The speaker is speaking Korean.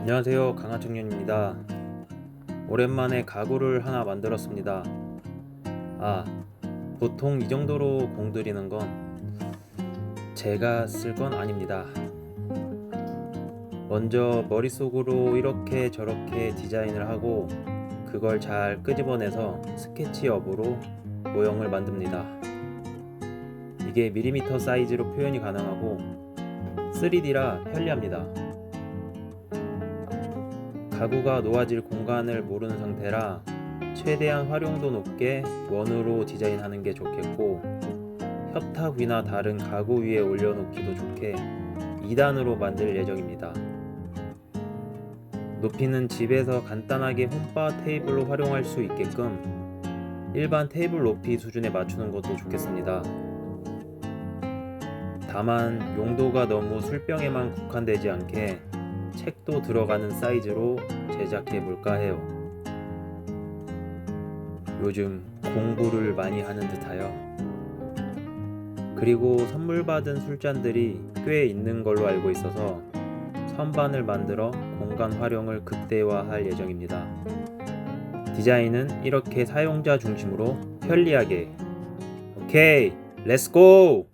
안녕하세요, 강하청년입니다. 오랜만에 가구를 하나 만들었습니다. 아, 보통 이 정도로 공들이는 건 제가 쓸 건 아닙니다. 먼저 머릿속으로 이렇게 저렇게 디자인을 하고 그걸 잘 끄집어내서 스케치업으로 모형을 만듭니다. 이게 밀리미터 사이즈로 표현이 가능하고 3D라 편리합니다. 가구가 놓아질 공간을 모르는 상태라 최대한 활용도 높게 원으로 디자인하는 게 좋겠고, 협탁 위나 다른 가구 위에 올려놓기도 좋게 2단으로 만들 예정입니다. 높이는 집에서 간단하게 홈바 테이블로 활용할 수 있게끔 일반 테이블 높이 수준에 맞추는 것도 좋겠습니다. 다만 용도가 너무 술병에만 국한되지 않게 책도 들어가는 사이즈로 제작해 볼까 해요. 요즘 공부를 많이 하는 듯하여. 그리고 선물 받은 술잔들이 꽤 있는 걸로 알고 있어서 선반을 만들어 공간 활용을 극대화할 예정입니다. 디자인은 이렇게 사용자 중심으로 편리하게. 오케이, 렛츠고!